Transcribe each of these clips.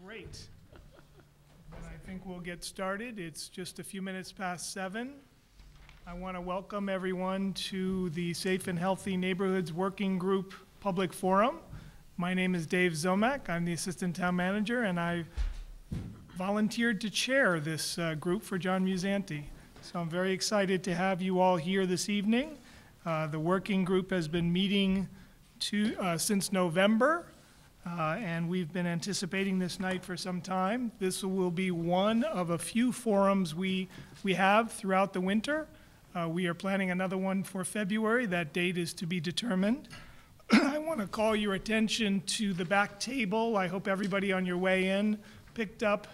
Great. And I think we'll get started. It's just a few minutes past 7. I want to welcome everyone to the Safe and Healthy Neighborhoods Working Group Public Forum. My name is Dave Zomack. I'm the Assistant Town Manager, and I volunteered to chair this group for John Musanti. So I'm very excited to have you all here this evening. The working group has been meeting since November. And we've been anticipating this night for some time. This will be one of a few forums we have throughout the winter. We are planning another one for February. That date is to be determined. I want to call your attention to the back table. I hope everybody on your way in picked up.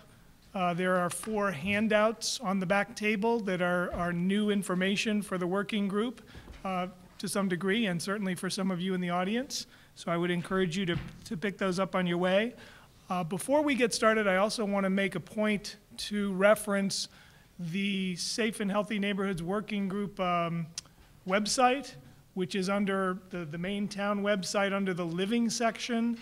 There are 4 handouts on the back table that are new information for the working group to some degree, and certainly for some of you in the audience. So I would encourage you to pick those up on your way. Before we get started, I also want to make a point to reference the Safe and Healthy Neighborhoods Working Group website, which is under the main town website under the living section.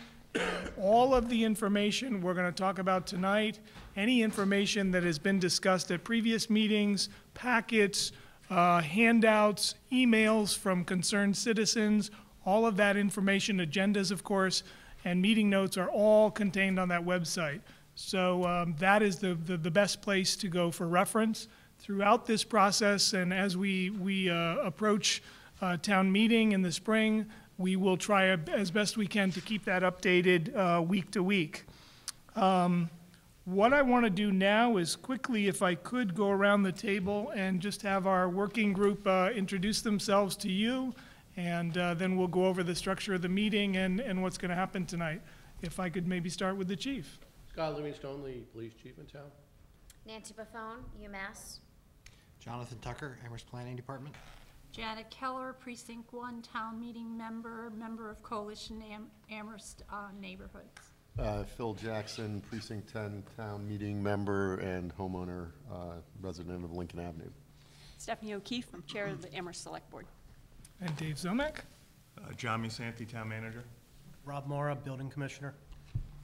All of the information we're going to talk about tonight, any information that has been discussed at previous meetings, packets, handouts, emails from concerned citizens, all of that information, agendas, of course, and meeting notes are all contained on that website. So that is the best place to go for reference throughout this process. And as we approach town meeting in the spring, we will try as best we can to keep that updated week to week. What I want to do now is quickly, if I could, go around the table and just have our working group introduce themselves to you. And then we'll go over the structure of the meeting and what's going to happen tonight. If I could maybe start with the chief. Scott Livingstone, the police chief in town. Nancy Buffone, UMass. Jonathan Tucker, Amherst Planning Department. Janet Keller, Precinct 1 Town Meeting member of Coalition Amherst Neighborhoods. Phil Jackson, Precinct 10 Town Meeting member and homeowner, resident of Lincoln Avenue. Stephanie O'Keefe, I'm chair of the Amherst Select Board. And Dave Zomack. John Musanti, town manager. Rob Mora, building commissioner.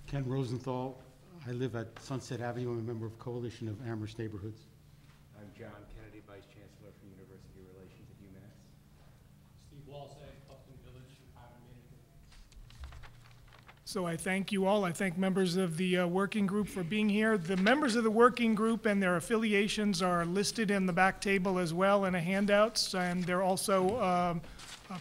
Ken Rosenthal. I live at Sunset Avenue. I'm a member of Coalition of Amherst Neighborhoods. I'm John Kennedy, Vice Chancellor for University Relations at UMass. Steve Walsay, Upton Village, Highland Management. So I thank you all. I thank members of the working group for being here. The members of the working group and their affiliations are listed in the back table as well in a handouts, and they're also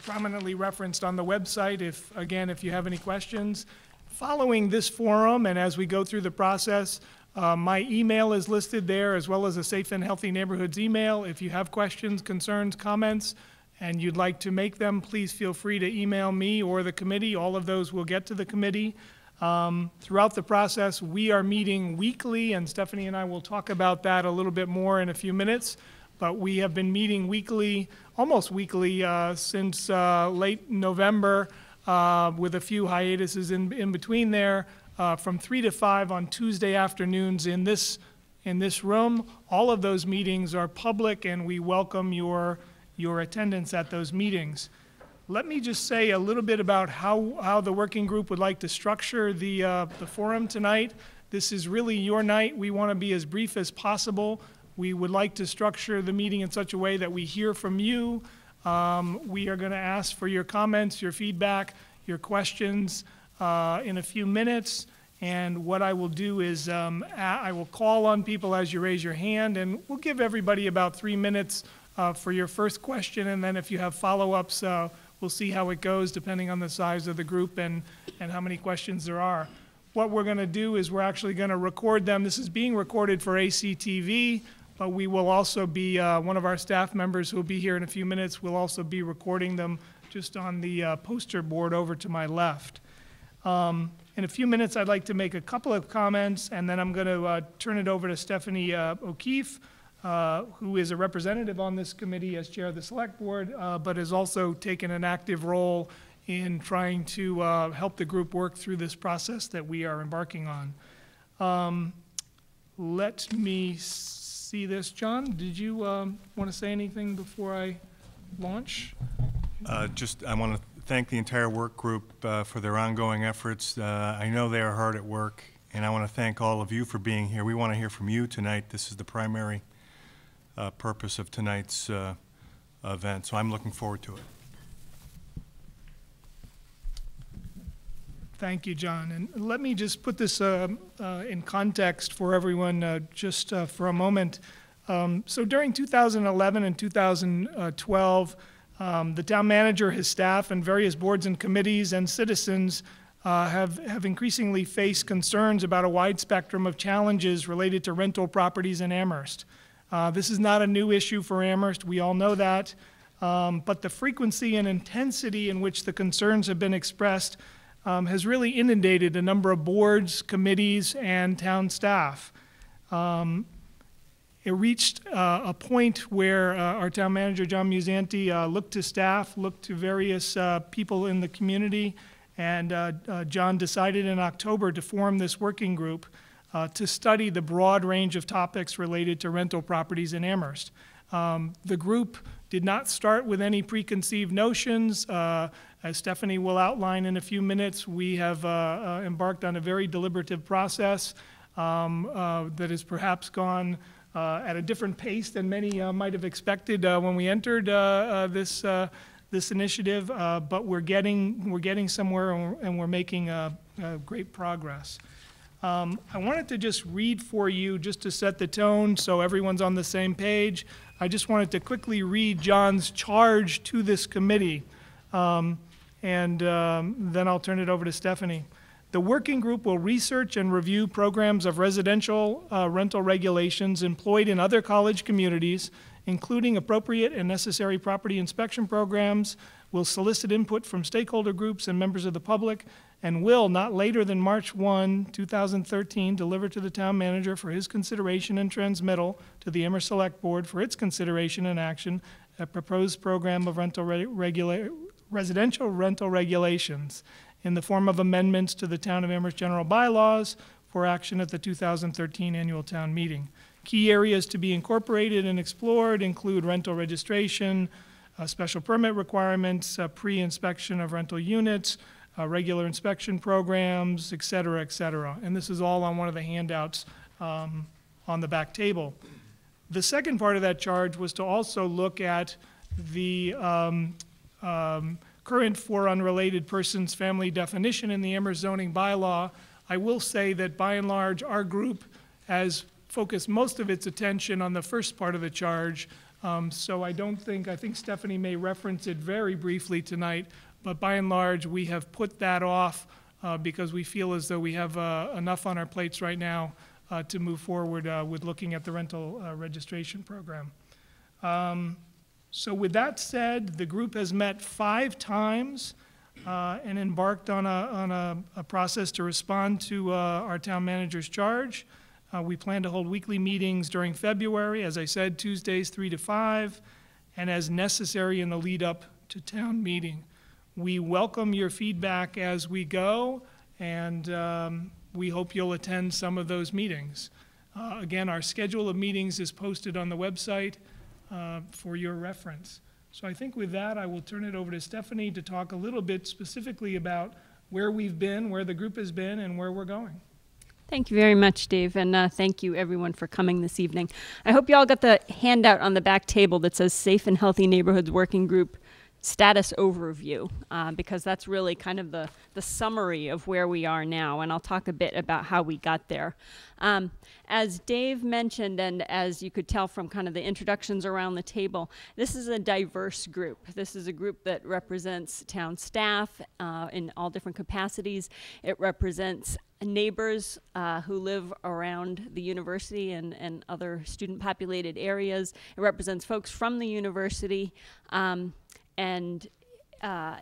prominently referenced on the website if you have any questions. Following this forum and as we go through the process, my email is listed there as well as a Safe and Healthy Neighborhoods email. If you have questions, concerns, comments, and you'd like to make them, please feel free to email me or the committee. All of those will get to the committee. Throughout the process, we are meeting weekly, and Stephanie and I will talk about that a little bit more in a few minutes. But we have been meeting weekly, almost weekly, since late November, with a few hiatuses in between there, from 3 to 5 on Tuesday afternoons in this room. All of those meetings are public, and we welcome your attendance at those meetings. Let me just say a little bit about how the working group would like to structure the forum tonight. This is really your night. We want to be as brief as possible. We would like to structure the meeting in such a way that we hear from you. We are going to ask for your comments, your feedback, your questions in a few minutes. And what I will do is I will call on people as you raise your hand, and we'll give everybody about 3 minutes for your first question, and then if you have follow-ups, we'll see how it goes depending on the size of the group and how many questions there are. What we're going to do is we're actually going to record them. This is being recorded for ACTV, but we will also be, one of our staff members who will be here in a few minutes will also be recording them just on the poster board over to my left. In a few minutes, I'd like to make a couple of comments, and then I'm going to turn it over to Stephanie O'Keefe, who is a representative on this committee as chair of the select board, but has also taken an active role in trying to help the group work through this process that we are embarking on. Let me see this. John, did you want to say anything before I launch? I want to thank the entire work group for their ongoing efforts. I know they are hard at work, and I want to thank all of you for being here. We want to hear from you tonight. This is the primary purpose of tonight's event, so I'm looking forward to it. Thank you, John. And let me just put this in context for everyone just for a moment. So during 2011 and 2012, the town manager, his staff, and various boards and committees and citizens have increasingly faced concerns about a wide spectrum of challenges related to rental properties in Amherst. This is not a new issue for Amherst. We all know that. But the frequency and intensity in which the concerns have been expressed has really inundated a number of boards, committees, and town staff. It reached a point where our town manager, John Musanti, looked to staff, looked to various people in the community, and John decided in October to form this working group to study the broad range of topics related to rental properties in Amherst. The group did not start with any preconceived notions. As Stephanie will outline in a few minutes, we have embarked on a very deliberative process that has perhaps gone at a different pace than many might have expected when we entered this initiative, but we're getting somewhere, and we're making great progress. I wanted to just read for you, just to set the tone so everyone's on the same page. I just wanted to quickly read John's charge to this committee, and then I'll turn it over to Stephanie. The working group will research and review programs of residential rental regulations employed in other college communities, including appropriate and necessary property inspection programs, will solicit input from stakeholder groups and members of the public, and will, not later than March 1, 2013, deliver to the town manager for his consideration and transmittal to the Amherst Select Board for its consideration and action a proposed program of residential rental regulations in the form of amendments to the Town of Amherst general bylaws for action at the 2013 annual town meeting. Key areas to be incorporated and explored include rental registration, special permit requirements, pre-inspection of rental units, regular inspection programs, et cetera, et cetera. And this is all on one of the handouts on the back table. The second part of that charge was to also look at the current for unrelated persons family definition in the Amherst zoning bylaw. I will say that by and large, our group has focused most of its attention on the first part of the charge. So I think Stephanie may reference it very briefly tonight, but by and large, we have put that off because we feel as though we have enough on our plates right now to move forward with looking at the rental registration program. So with that said, the group has met 5 times and embarked on a process to respond to our town manager's charge. We plan to hold weekly meetings during February, as I said, Tuesdays 3 to 5, and as necessary in the lead up to town meeting. We welcome your feedback as we go, and we hope you'll attend some of those meetings. Again, our schedule of meetings is posted on the website for your reference. So I think with that, I will turn it over to Stephanie to talk a little bit specifically about where we've been, where the group has been, and where we're going. Thank you very much, Dave, and thank you everyone for coming this evening. I hope you all got the handout on the back table that says Safe and Healthy Neighborhoods Working Group Status Overview, because that's really kind of the summary of where we are now, and I'll talk a bit about how we got there. As Dave mentioned, and as you could tell from kind of the introductions around the table, this is a diverse group. This is a group that represents town staff in all different capacities. It represents neighbors who live around the university and other student-populated areas. It represents folks from the university, and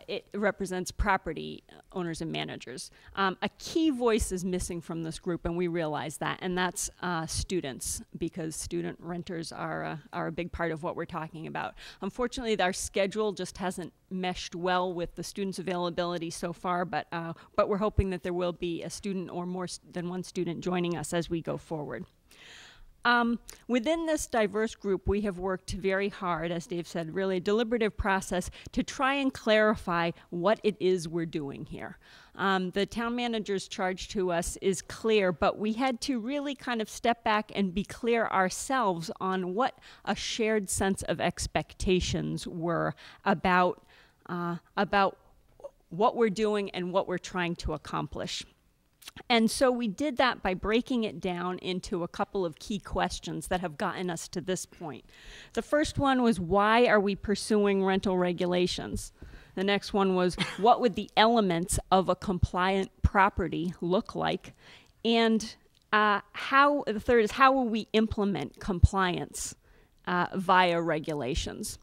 it represents property owners and managers. A key voice is missing from this group, and we realize that, and that's students, because student renters are a big part of what we're talking about. Unfortunately, our schedule just hasn't meshed well with the students' availability so far, but we're hoping that there will be a student or more than one student joining us as we go forward. Within this diverse group, we have worked very hard, as Dave said, really a deliberative process to try and clarify what it is we're doing here. The town manager's charge to us is clear, but we had to really kind of step back and be clear ourselves on what a shared sense of expectations were about what we're doing and what we're trying to accomplish. And so we did that by breaking it down into a couple of key questions that have gotten us to this point. The first one was, why are we pursuing rental regulations? The next one was, what would the elements of a compliant property look like? And the third is, how will we implement compliance via regulations?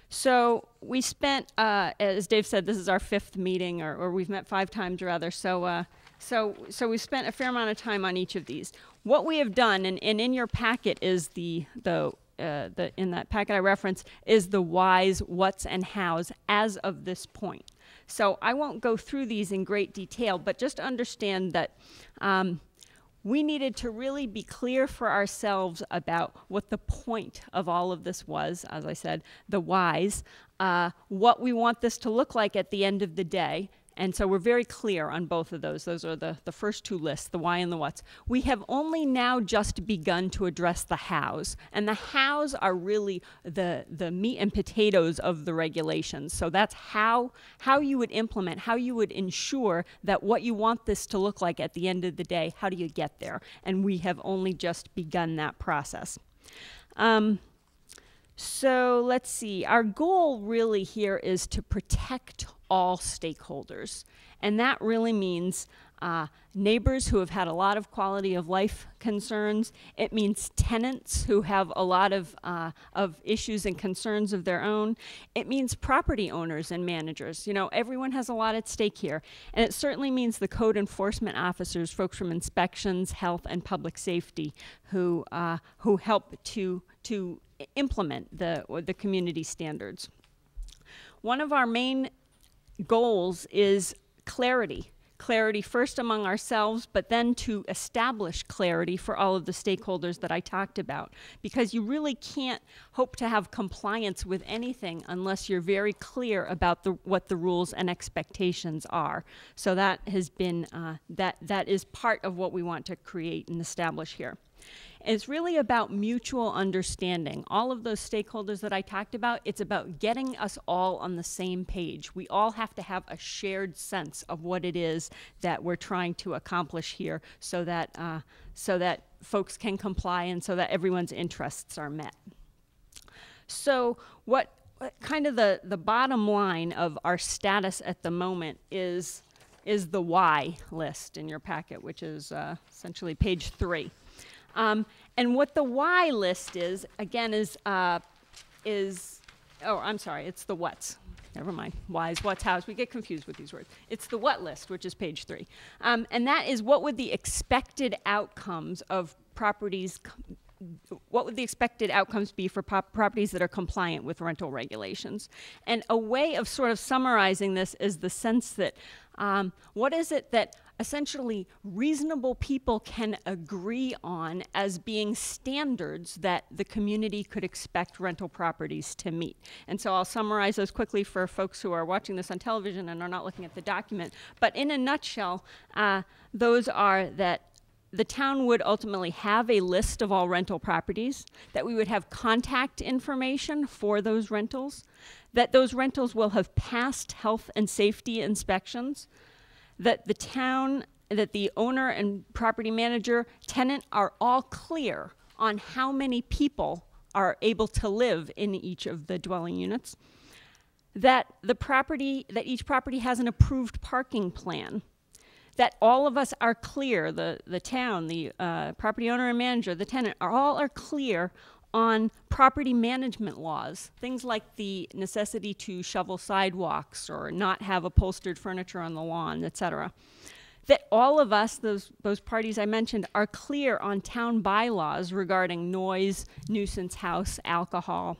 So we spent, as Dave said, this is our 5th meeting, or we've met 5 times rather, so we spent a fair amount of time on each of these. What we have done, and in your packet is in that packet I referenced, is the whys, whats, and hows as of this point. So I won't go through these in great detail, but just understand that we needed to really be clear for ourselves about what the point of all of this was, as I said, the whys, what we want this to look like at the end of the day. And so we're very clear on both of those. Those are the first 2 lists, the why and the whats. We have only now just begun to address the hows. And the hows are really the meat and potatoes of the regulations. So that's how you would implement, how you would ensure that what you want this to look like at the end of the day, how do you get there? And we have only just begun that process. So let's see, our goal really here is to protect all stakeholders. And that really means neighbors who have had a lot of quality of life concerns. It means tenants who have a lot of issues and concerns of their own. It means property owners and managers. You know, everyone has a lot at stake here. And it certainly means the code enforcement officers, folks from inspections, health, and public safety who help to implement the community standards. One of our main goals is clarity. Clarity first among ourselves, but then to establish clarity for all of the stakeholders that I talked about. Because you really can't hope to have compliance with anything unless you're very clear about what the rules and expectations are. So that has been, that is part of what we want to create and establish here. It's really about mutual understanding. All of those stakeholders that I talked about, it's about getting us all on the same page. We all have to have a shared sense of what it is that we're trying to accomplish here so that folks can comply and so that everyone's interests are met. So what kind of the bottom line of our status at the moment is the why list in your packet, which is essentially page 3. And what the why list is, again, it's the whats. Never mind. Whys, whats, hows. We get confused with these words. It's the what list, which is page 3. And that is, what would the expected outcomes of properties, what would the expected outcomes be for properties that are compliant with rental regulations? And a way of sort of summarizing this is the sense that what is it that essentially reasonable people can agree on as being standards that the community could expect rental properties to meet. And so I'll summarize those quickly for folks who are watching this on television and are not looking at the document. But in a nutshell, those are that the town would ultimately have a list of all rental properties, that we would have contact information for those rentals, that those rentals will have passed health and safety inspections, that the town, that the owner and property manager, tenant are all clear on how many people are able to live in each of the dwelling units, that each property has an approved parking plan, that all of us are clear, the town, the property owner and manager, the tenant, are clear on property management laws, things like the necessity to shovel sidewalks or not have upholstered furniture on the lawn, etc. That all of us, those parties I mentioned, are clear on town bylaws regarding noise, nuisance house, alcohol.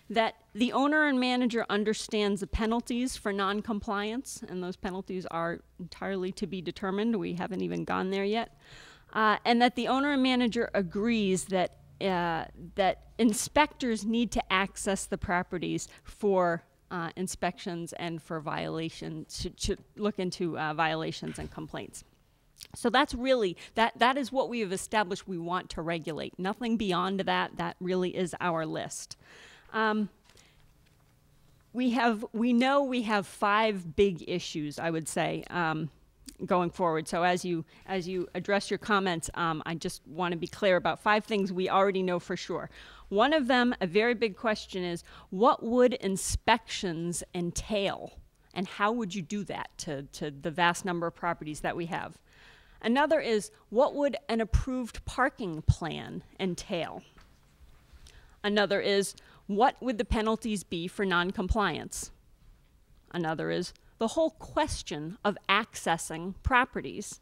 That the owner and manager understands the penalties for non-compliance, and those penalties are entirely to be determined. We haven't even gone there yet. and that the owner and manager agrees that that inspectors need to access the properties for inspections and for violations, to look into violations and complaints. So that's really, that is what we have established we want to regulate. Nothing beyond that. That really is our list. We know we have 5 big issues, I would say, going forward. So as you address your comments, I just want to be clear about 5 things we already know for sure. One of them, a very big question, is what would inspections entail, and how would you do that to the vast number of properties that we have? Another is, what would an approved parking plan entail? Another is, what would the penalties be for noncompliance? Another is the whole question of accessing properties.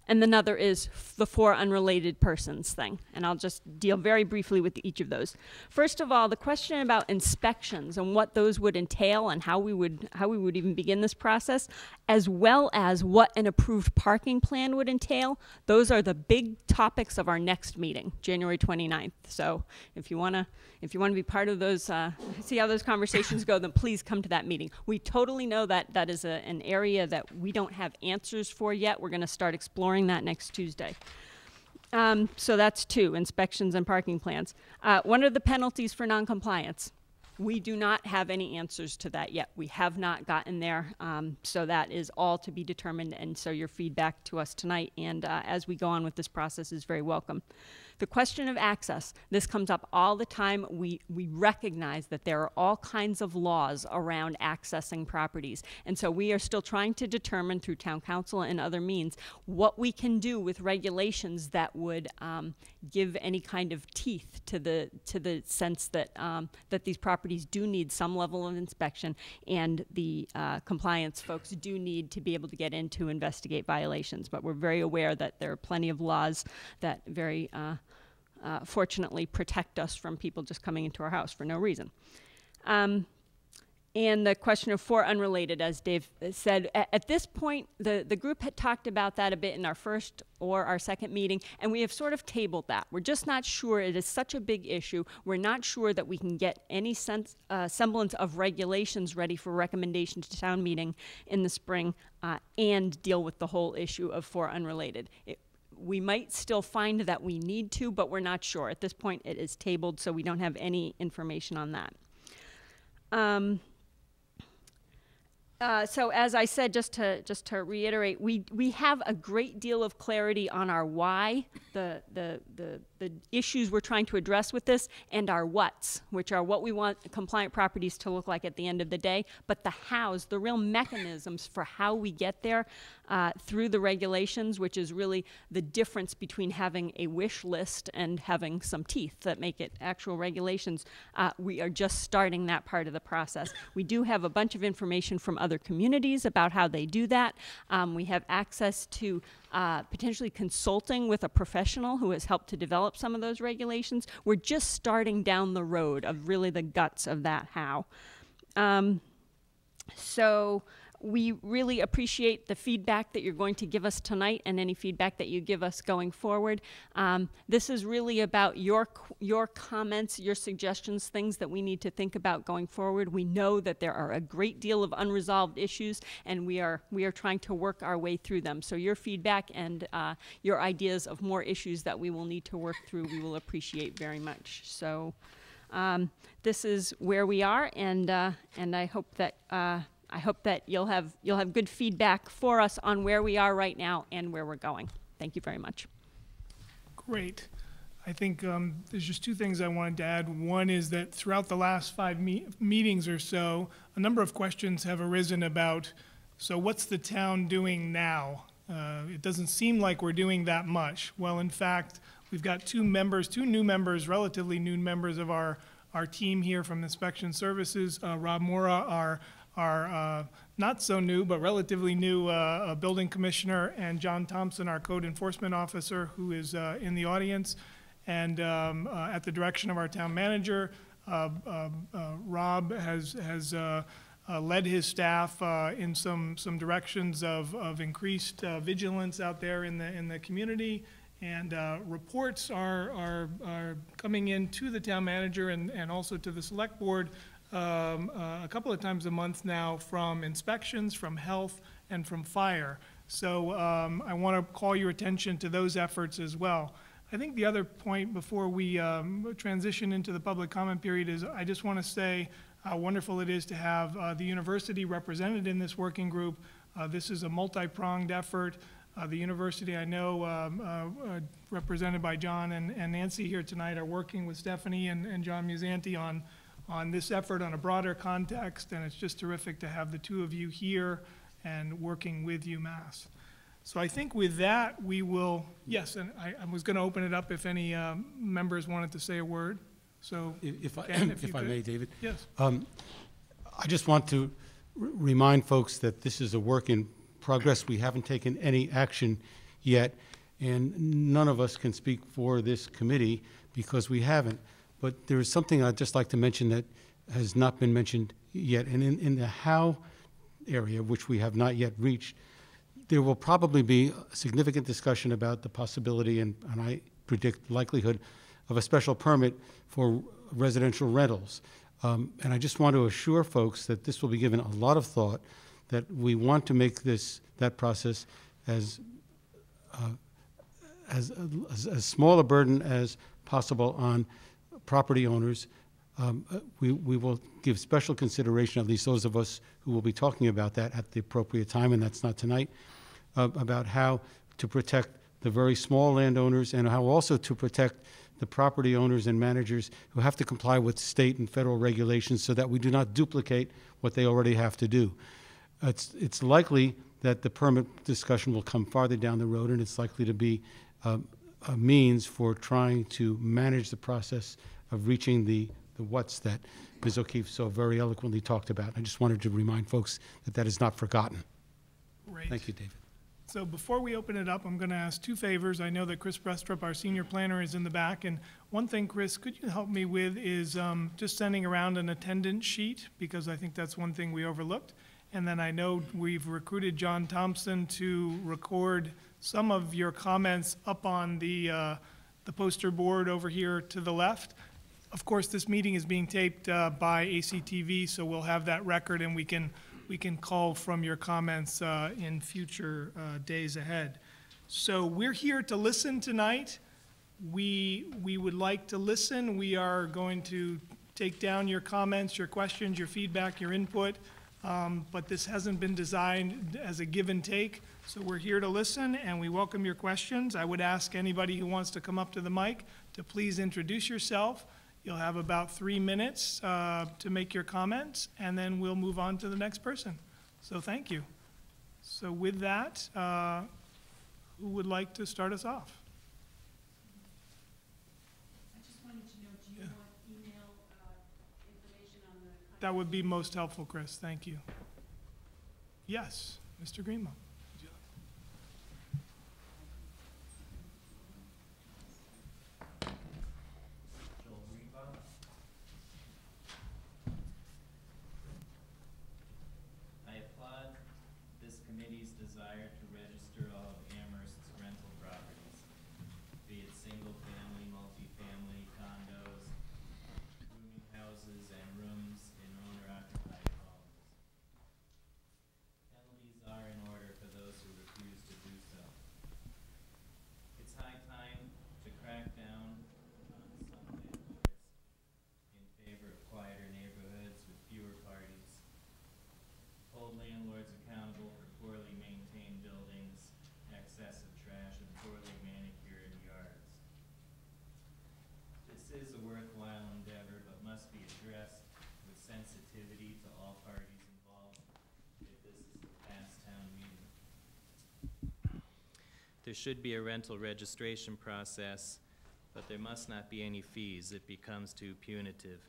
And another is the 4 unrelated persons thing. And I'll just deal very briefly with each of those. First of all, the question about inspections and what those would entail and how we would even begin this process, as well as what an approved parking plan would entail. Those are the big topics of our next meeting, January 29th. So if you want to be part of those, see how those conversations go, then please come to that meeting. We totally know that that is an area that we don't have answers for yet. We're going to start exploring that next Tuesday. So that's 2, inspections and parking plans. What are the penalties for noncompliance? We do not have any answers to that yet. We have not gotten there, so that is all to be determined, and so your feedback to us tonight and as we go on with this process is very welcome. The question of access, this comes up all the time. We recognize that there are all kinds of laws around accessing properties, and so we are still trying to determine through town council and other means what we can do with regulations that would give any kind of teeth to the sense that that these properties do need some level of inspection, and the compliance folks do need to be able to get in to investigate violations. But we're very aware that there are plenty of laws that very fortunately protect us from people just coming into our house for no reason. And the question of 4 unrelated, as Dave said, at this point, the group had talked about that a bit in our first or our second meeting, and we have sort of tabled that. We're just not sure. It is such a big issue. We're not sure that we can get any semblance of regulations ready for recommendation to town meeting in the spring and deal with the whole issue of 4 unrelated. We might still find that we need to, but we're not sure. At this point, it is tabled, so we don't have any information on that. So as I said, just to reiterate, we have a great deal of clarity on our why, the issues we're trying to address with this, and our whats, which are what we want compliant properties to look like at the end of the day, but the hows, the real mechanisms for how we get there through the regulations, which is really the difference between having a wish list and having some teeth that make it actual regulations. We are just starting that part of the process. We do have a bunch of information from other communities about how they do that. We have access to potentially consulting with a professional who has helped to develop some of those regulations. We're just starting down the road of really the guts of that how. So we really appreciate the feedback that you're going to give us tonight and any feedback that you give us going forward. This is really about your comments, your suggestions, things that we need to think about going forward. We know that there are a great deal of unresolved issues, and we are trying to work our way through them. So your feedback and your ideas of more issues that we will need to work through, we will appreciate very much. So this is where we are, and I hope that you'll have good feedback for us on where we are right now and where we're going. Thank you very much. Great. I think there's just 2 things I wanted to add. One is that throughout the last 5 meetings or so, a number of questions have arisen about, so what's the town doing now? It doesn't seem like we're doing that much. Well, in fact, we've got 2 new members, relatively new members of our team here from Inspection Services. Rob Mora, our not so new but relatively new building commissioner, and John Thompson, our code enforcement officer, who is in the audience. And at the direction of our town manager, Rob has led his staff in some directions of increased vigilance out there in the community, And reports are coming in to the town manager and also to the select board a couple of times a month now from inspections, from health, and from fire. So I want to call your attention to those efforts as well. I think the other point before we transition into the public comment period is I just want to say how wonderful it is to have the university represented in this working group. This is a multi-pronged effort. The university, I know, represented by John and Nancy here tonight, are working with Stephanie and John Musanti on this effort on a broader context, and it's just terrific to have the two of you here and working with UMass. So I think with that, we will, yes, and I was going to open it up if any members wanted to say a word. So, If I, Dan, if I could. may, David. Yes. I just want to remind folks that this is a work in progress. We haven't taken any action yet, and none of us can speak for this committee because we haven't. But there is something I'd just like to mention that has not been mentioned yet, and in the how area, which we have not yet reached, there will probably be a significant discussion about the possibility, and I predict likelihood, of a special permit for residential rentals. And I just want to assure folks that this will be given a lot of thought, that we want to make that process as small a burden as possible on property owners. We will give special consideration, at least those of us who will be talking about that at the appropriate time, and that's not tonight, about how to protect the very small landowners and how also to protect the property owners and managers who have to comply with state and federal regulations so that we do not duplicate what they already have to do. It's likely that the permit discussion will come farther down the road, and it's likely to be a means for trying to manage the process of reaching the what's that Ms. O'Keefe so very eloquently talked about. I just wanted to remind folks that that is not forgotten. Great. Thank you, David. So before we open it up, I'm going to ask two favors. I know that Chris Brestrup, our senior planner, is in the back. And one thing, Chris, could you help me with is just sending around an attendance sheet, because I think that's one thing we overlooked. And then I know we've recruited John Thompson to record some of your comments up on the poster board over here to the left. Of course, this meeting is being taped by ACTV, so we'll have that record, and we can call from your comments in future days ahead. So we're here to listen tonight. We would like to listen. We are going to take down your comments, your questions, your feedback, your input, but this hasn't been designed as a give and take. So we're here to listen, and we welcome your questions. I would ask anybody who wants to come up to the mic to please introduce yourself. You'll have about 3 minutes to make your comments, and then we'll move on to the next person. So thank you. So with that, who would like to start us off? I just wanted to know, do you want email information on the... That would be most helpful, Chris. Thank you. Yes, Mr. Greenbaum. Committee's desire to register all of Amherst's rental properties, be it single-family, multifamily, condos, rooming houses, and rooms in owner-occupied homes. Penalties are in order for those who refuse to do so. It's high time to crack down on some landlords in favor of quieter neighborhoods with fewer parties. Hold landlords accountable for poorly maintained buildings, excessive trash, and poorly manicured yards. This is a worthwhile endeavor, but must be addressed with sensitivity to all parties involved if this is the past town meeting. There should be a rental registration process, but there must not be any fees. It becomes too punitive.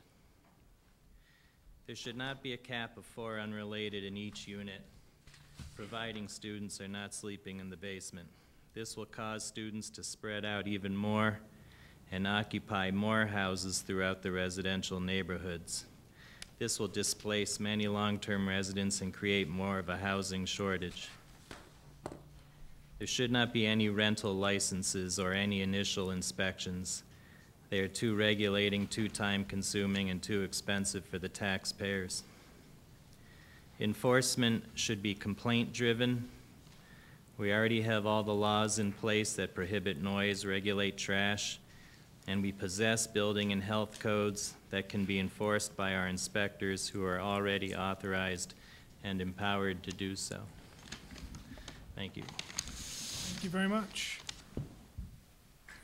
There should not be a cap of 4 unrelated in each unit, providing students are not sleeping in the basement. This will cause students to spread out even more and occupy more houses throughout the residential neighborhoods. This will displace many long-term residents and create more of a housing shortage. There should not be any rental licenses or any initial inspections. They are too regulating, too time-consuming, and too expensive for the taxpayers. Enforcement should be complaint-driven. We already have all the laws in place that prohibit noise, regulate trash, and we possess building and health codes that can be enforced by our inspectors who are already authorized and empowered to do so. Thank you. Thank you very much.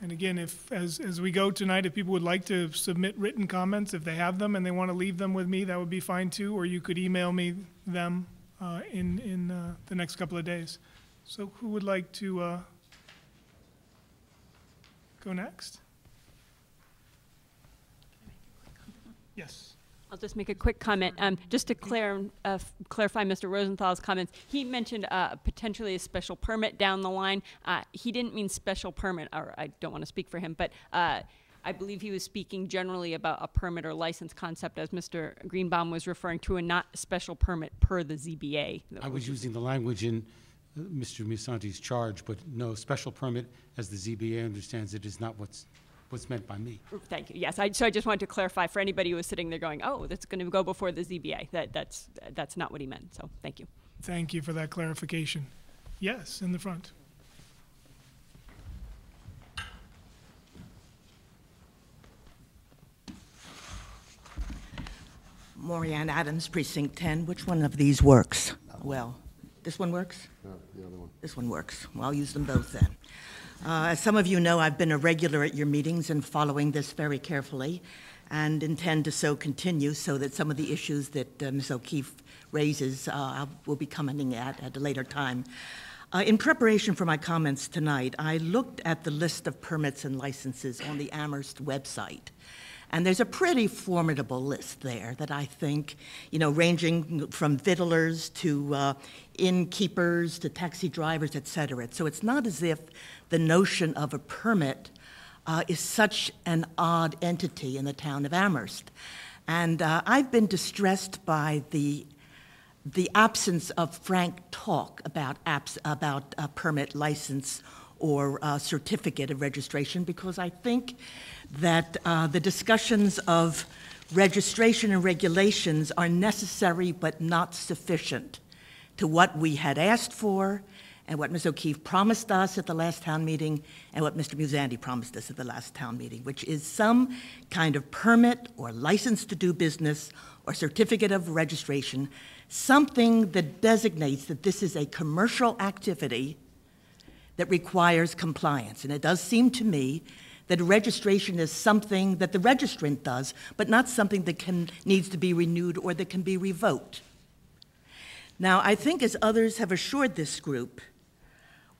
And again, if, as we go tonight, if people would like to submit written comments, if they have them and they want to leave them with me, that would be fine too, or you could email me them in the next couple of days. So who would like to go next? Yes. I'll just make a quick comment. Just to clarify Mr. Rosenthal's comments, he mentioned potentially a special permit down the line. He didn't mean special permit, or I don't want to speak for him, but I believe he was speaking generally about a permit or license concept, as Mr. Greenbaum was referring to, and not special permit per the ZBA. I was using the language in Mr. Musanti's charge, but no, special permit, as the ZBA understands it, is not what's meant by me. Thank you. Yes, so I just wanted to clarify for anybody who was sitting there going, oh, that's going to go before the ZBA. That's not what he meant, so thank you. Thank you for that clarification. Yes, in the front. Maurianne Adams, Precinct 10. Which one of these works? Well, this one works? No, the other one. This one works. Well, I'll use them both then. As some of you know, I've been a regular at your meetings and following this very carefully, and intend to so continue, so that some of the issues that Ms. O'Keefe raises will be coming at a later time. In preparation for my comments tonight, I looked at the list of permits and licenses on the Amherst website. And there's a pretty formidable list there that I think, ranging from fiddlers to innkeepers to taxi drivers, et cetera. So it's not as if the notion of a permit is such an odd entity in the town of Amherst. And I've been distressed by the absence of frank talk about a permit, license, or certificate of registration, because I think that the discussions of registration and regulations are necessary but not sufficient to what we had asked for and what Ms. O'Keefe promised us at the last town meeting and what Mr. Musanti promised us at the last town meeting, which is some kind of permit or license to do business or certificate of registration, something that designates that this is a commercial activity that requires compliance. And it does seem to me that registration is something that the registrant does, but not something that needs to be renewed or that can be revoked. Now, I think, as others have assured this group,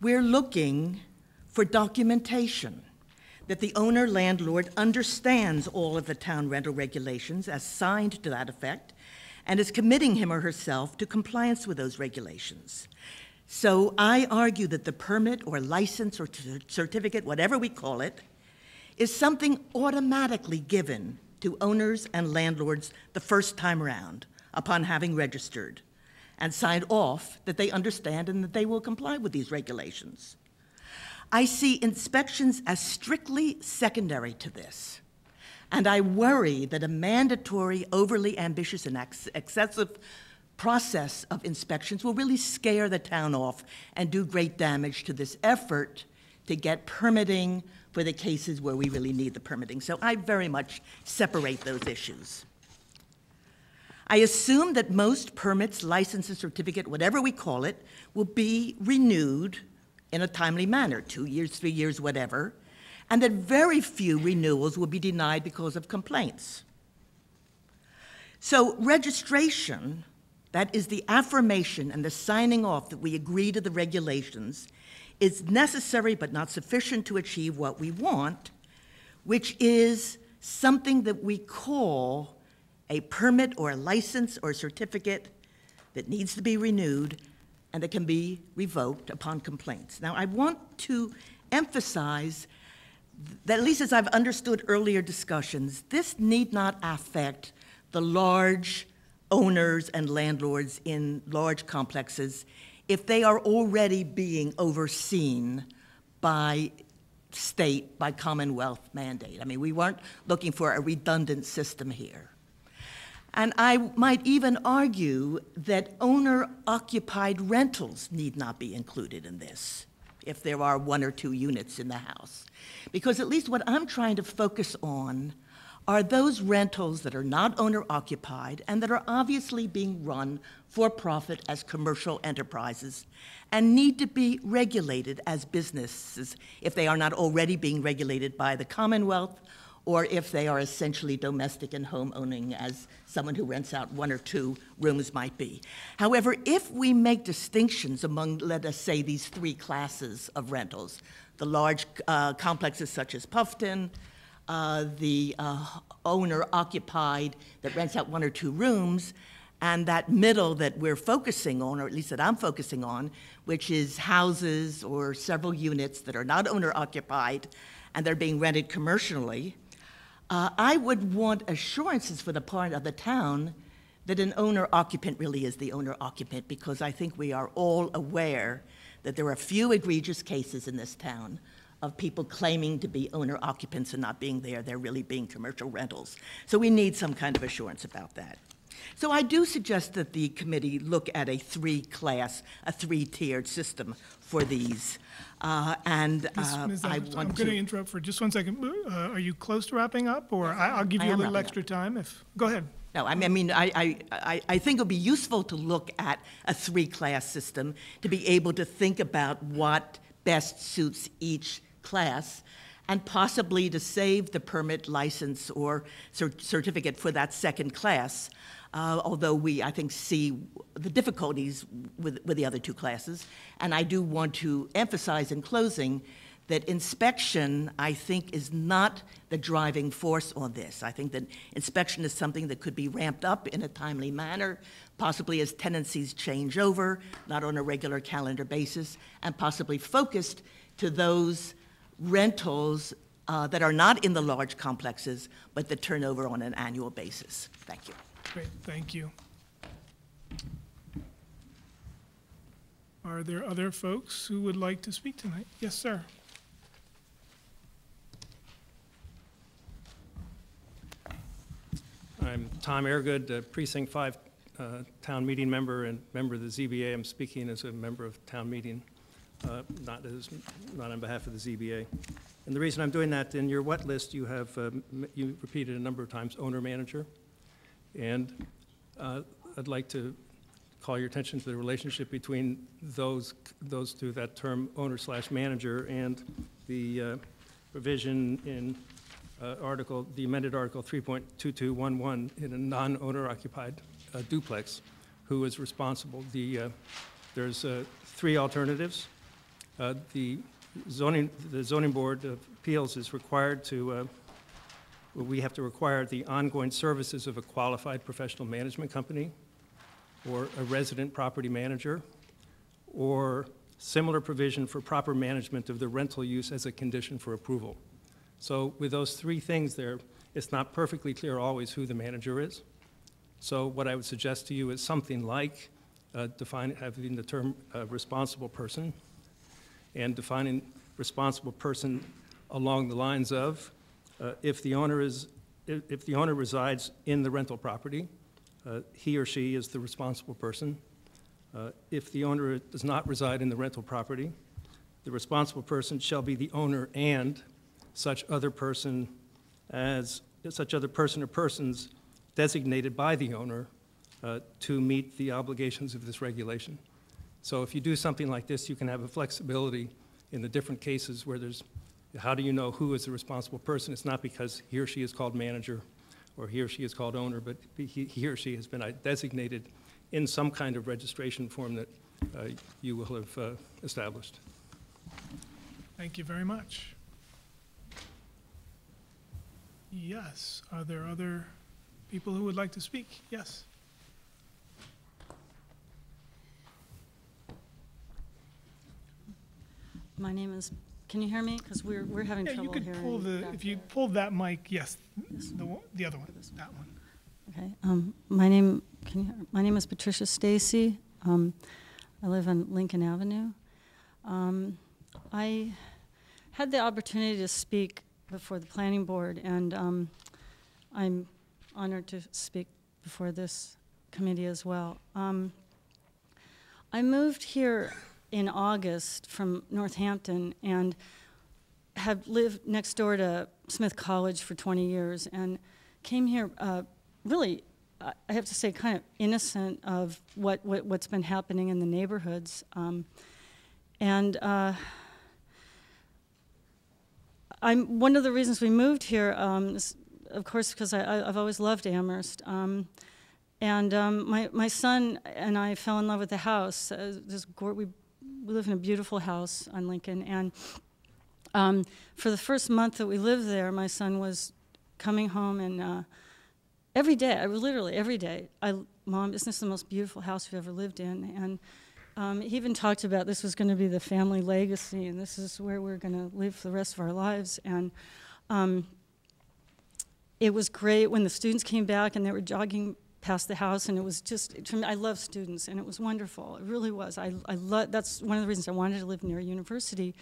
we're looking for documentation that the owner-landlord understands all of the town rental regulations as signed to that effect and is committing him or herself to compliance with those regulations. So I argue that the permit or license or certificate, whatever we call it, is something automatically given to owners and landlords the first time around upon having registered and signed off that they understand and that they will comply with these regulations. I see inspections as strictly secondary to this, and I worry that a mandatory, overly ambitious and excessive process of inspections will really scare the town off and do great damage to this effort to get permitting for the cases where we really need the permitting. So I very much separate those issues. I assume that most permits, licenses, certificate, whatever we call it, will be renewed in a timely manner, 2 years, 3 years, whatever, and that very few renewals will be denied because of complaints. So registration, that is the affirmation and the signing off that we agree to the regulations, is necessary but not sufficient to achieve what we want, which is something that we call a permit or a license or a certificate that needs to be renewed and that can be revoked upon complaints. Now, I want to emphasize that, at least as I've understood earlier discussions, this need not affect the large owners and landlords in large complexes if they are already being overseen by state, by Commonwealth mandate. I mean, we weren't looking for a redundant system here. And I might even argue that owner-occupied rentals need not be included in this if there are 1 or 2 units in the house. Because at least what I'm trying to focus on are those rentals that are not owner-occupied and that are obviously being run for profit as commercial enterprises and need to be regulated as businesses if they are not already being regulated by the Commonwealth, or if they are essentially domestic and home owning, as someone who rents out 1 or 2 rooms might be. However, if we make distinctions among, let us say, these 3 classes of rentals, the large complexes such as Puffton, the owner-occupied that rents out 1 or 2 rooms, and that middle that we're focusing on, or at least that I'm focusing on, which is houses or several units that are not owner-occupied and they're being rented commercially, I would want assurances for the part of the town that an owner-occupant really is the owner-occupant, because I think we are all aware that there are a few egregious cases in this town of people claiming to be owner-occupants and not being there. They're really being commercial rentals. So we need some kind of assurance about that. So I do suggest that the committee look at a 3-class, a 3-tiered system for these. Ms. I Adams, want I'm going to interrupt for just 1 second. Are you close to wrapping up, or I'll give I you a am little wrapping extra time if, go ahead. No, I mean, I think it would be useful to look at a 3-class system to be able to think about what best suits each class, and possibly to save the permit, license, or certificate for that 2nd class, although we, I think, see the difficulties with the other 2 classes. And I do want to emphasize in closing that inspection, I think, is not the driving force on this. I think that inspection is something that could be ramped up in a timely manner, possibly as tenancies change over, not on a regular calendar basis, and possibly focused to those rentals that are not in the large complexes, but that turn over on an annual basis. Thank you. Great, thank you. Are there other folks who would like to speak tonight? Yes, sir. I'm Tom Airgood, Precinct 5 town meeting member and member of the ZBA. I'm speaking as a member of town meeting, not on behalf of the ZBA. And the reason I'm doing that, in your wet list, you have you repeated a number of times owner-manager. And I'd like to call your attention to the relationship between those 2, that term owner/manager, and the provision in the amended Article 3.2211 in a non-owner occupied duplex, who is responsible. There's 3 alternatives. The zoning board of appeals is required to, we have to require the ongoing services of a qualified professional management company, or a resident property manager, or similar provision for proper management of the rental use as a condition for approval. So with those 3 things there, it's not perfectly clear always who the manager is. So what I would suggest to you is something like having the term responsible person, and defining responsible person along the lines of if the owner resides in the rental property, he or she is the responsible person. If the owner does not reside in the rental property, the responsible person shall be the owner and such other person or persons designated by the owner to meet the obligations of this regulation. So if you do something like this, you can have a flexibility in the different cases where there's, how do you know who is the responsible person? It's not because he or she is called manager or he or she is called owner, but he or she has been designated in some kind of registration form that you will have established. Thank you very much. Yes, are there other people who would like to speak? Yes. My name is, can you hear me? Because we're having Yeah, trouble you could hearing. pull if you pulled that mic, yes, the other one, that one. Okay. My name is Patricia Stacy. I live on Lincoln Avenue. I had the opportunity to speak before the planning board, and I'm honored to speak before this committee as well. I moved here in August from Northampton and have lived next door to Smith College for 20 years and came here really, I have to say, kind of innocent of what's been happening in the neighborhoods. One of the reasons we moved here is, of course, because I've always loved Amherst. My son and I fell in love with the house. We live in a beautiful house on Lincoln, and for the first month that we lived there, my son was coming home, and every day, literally every day, Mom, isn't this the most beautiful house we've ever lived in? And he even talked about this was going to be the family legacy, and this is where we're going to live for the rest of our lives. And it was great when the students came back and they were jogging past the house, and it was just, I love students, and it was wonderful. It really was. That's one of the reasons I wanted to live near a university.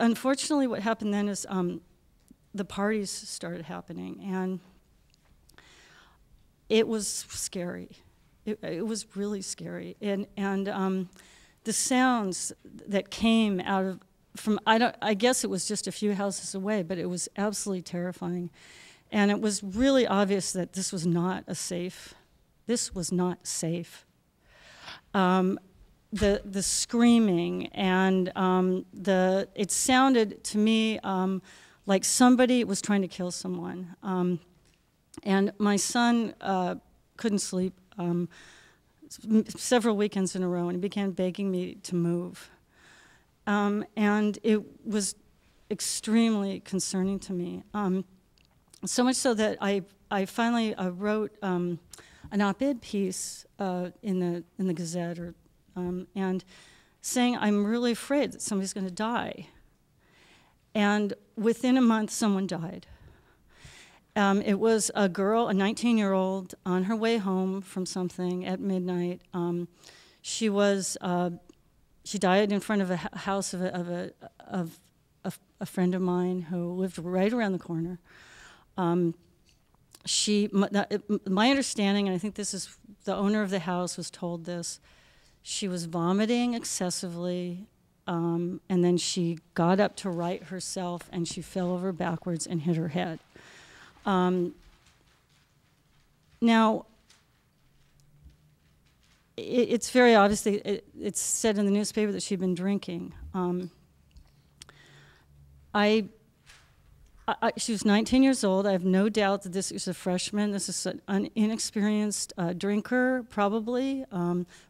Unfortunately, what happened then is the parties started happening, and it was scary. It was really scary, and the sounds that came out of I guess it was just a few houses away, but it was absolutely terrifying, and it was really obvious that this was not safe. This was not safe. The screaming and it sounded to me like somebody was trying to kill someone, and my son couldn't sleep several weekends in a row, and he began begging me to move. And it was extremely concerning to me, so much so that I finally wrote an op-ed piece in the Gazette, and saying I'm really afraid that somebody's going to die. And within a month, someone died. It was a girl, a 19-year-old, on her way home from something at midnight. She died in front of a house of a friend of mine who lived right around the corner. My understanding, and I think this is the owner of the house was told this, she was vomiting excessively, and then she got up to right herself, and she fell over backwards and hit her head. Now, it's very obvious, it's said in the newspaper that she'd been drinking. She was 19 years old. I have no doubt that this is a freshman. This is an inexperienced drinker, probably.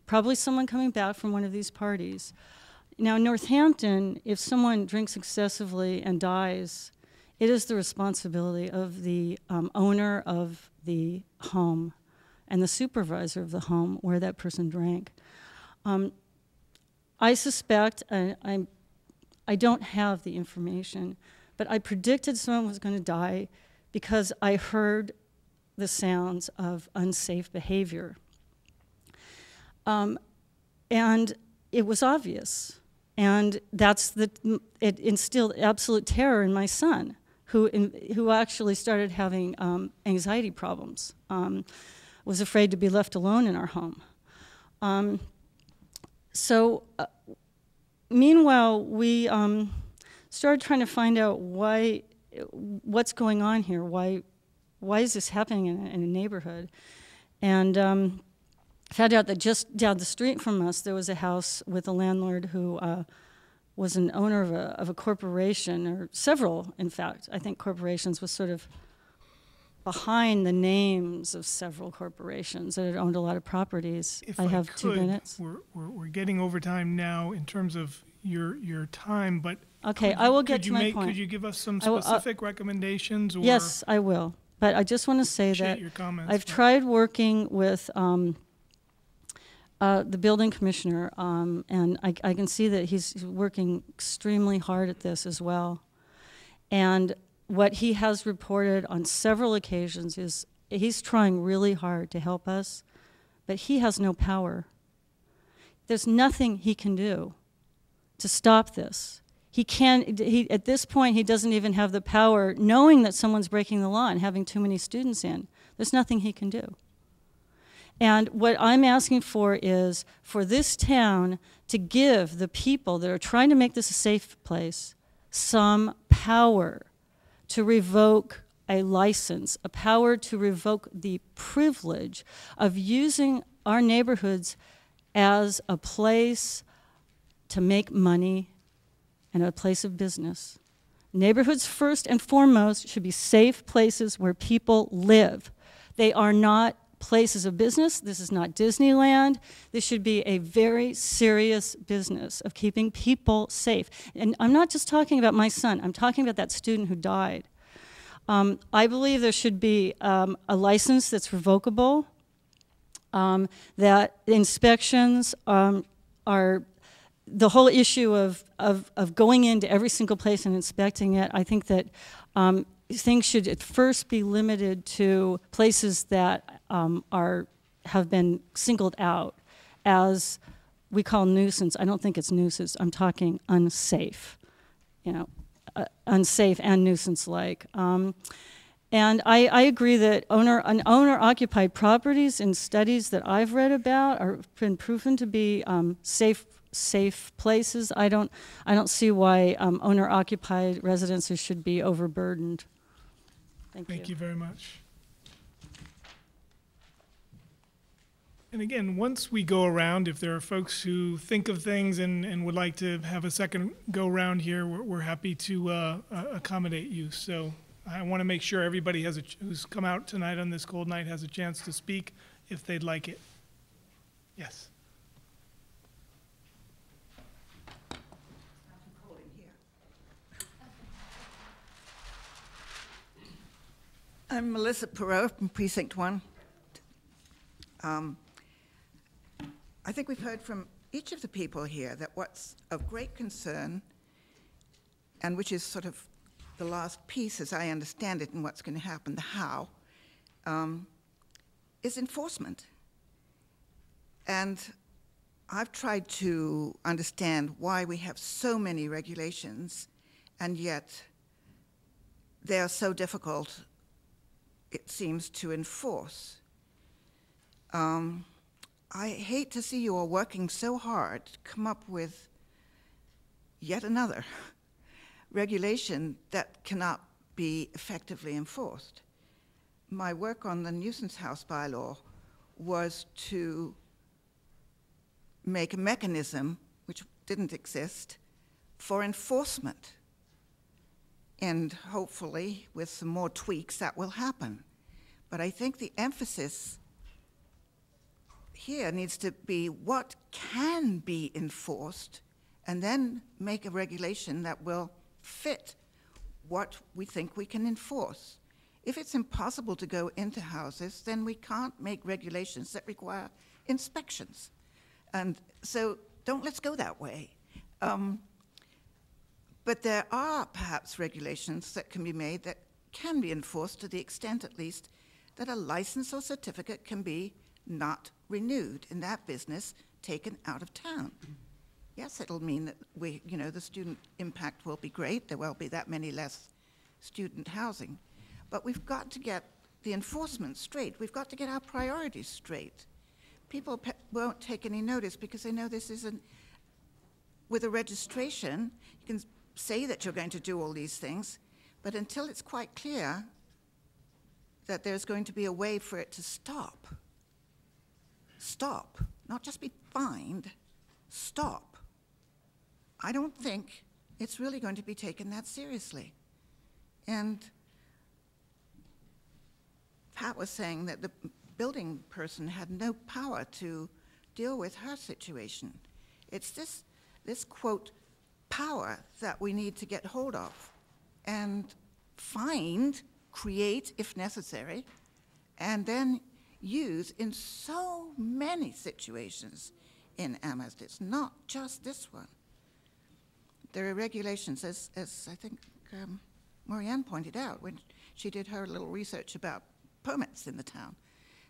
Probably someone coming back from one of these parties. Now, in Northampton, if someone drinks excessively and dies, it is the responsibility of the owner of the home and the supervisor of the home where that person drank. I suspect, I don't have the information, but I predicted someone was going to die because I heard the sounds of unsafe behavior. And it was obvious. And it instilled absolute terror in my son, who actually started having anxiety problems, was afraid to be left alone in our home. Meanwhile, we started trying to find out what's going on here. Why is this happening in a neighborhood? And found out that just down the street from us, there was a house with a landlord who was an owner of a corporation, or several, in fact. I think corporations was sort of behind the names of several corporations that had owned a lot of properties. If I have 2 minutes. We're getting over time now in terms of your time, but okay, I will get to my point. Could you give us some specific recommendations? Or yes, I will. But I just want to say that your comments, I've tried working with the building commissioner, and I can see that he's working extremely hard at this as well. And what he has reported on several occasions is he's trying really hard to help us, but he has no power. There's nothing he can do to stop this. At this point, he doesn't even have the power, knowing that someone's breaking the law and having too many students in. There's nothing he can do. And what I'm asking for is for this town to give the people that are trying to make this a safe place some power to revoke a license, a power to revoke the privilege of using our neighborhoods as a place to make money and a place of business. Neighborhoods, first and foremost, should be safe places where people live. They are not places of business. This is not Disneyland. This should be a very serious business of keeping people safe. And I'm not just talking about my son. I'm talking about that student who died. I believe there should be a license that's revocable, that inspections are the whole issue of going into every single place and inspecting it. I think that things should at first be limited to places that have been singled out as we call nuisance. I don't think it's nuisance. I'm talking unsafe, unsafe and nuisance-like. And I agree that owner-occupied properties in studies that I've read about are been proven to be safe places. I don't see why owner-occupied residences should be overburdened. Thank you very much. And again, once we go around, if there are folks who think of things and would like to have a second go around here, we're happy to accommodate you. So I want to make sure everybody who's come out tonight on this cold night has a chance to speak if they'd like it. Yes. I'm Melissa Perot from Precinct 1. I think we've heard from each of the people here that what's of great concern, and which is sort of the last piece as I understand it and what's going to happen, the how, is enforcement. And I've tried to understand why we have so many regulations, and yet they are so difficult, it seems, to enforce. I hate to see you all working so hard to come up with yet another regulation that cannot be effectively enforced. My work on the nuisance house bylaw was to make a mechanism, which didn't exist, for enforcement. And hopefully, with some more tweaks, that will happen. But I think the emphasis here needs to be what can be enforced, and then make a regulation that will fit what we think we can enforce. If it's impossible to go into houses, then we can't make regulations that require inspections. And so let's go that way. But there are perhaps regulations that can be made that can be enforced to the extent, at least, that a license or certificate can be not renewed in that business, taken out of town. Yes, it'll mean that the student impact will be great. There will be that many less student housing. But we've got to get the enforcement straight. We've got to get our priorities straight. People won't take any notice because they know this isn't, with a registration, you can say that you're going to do all these things, but until it's quite clear that there's going to be a way for it to stop, not just be fined, stop, I don't think it's really going to be taken that seriously. And Pat was saying that the building person had no power to deal with her situation. It's this quote, power that we need to get hold of and find, create if necessary, and then use in so many situations in Amherst. It's not just this one. There are regulations, as I think Maurianne pointed out when she did her little research about permits in the town.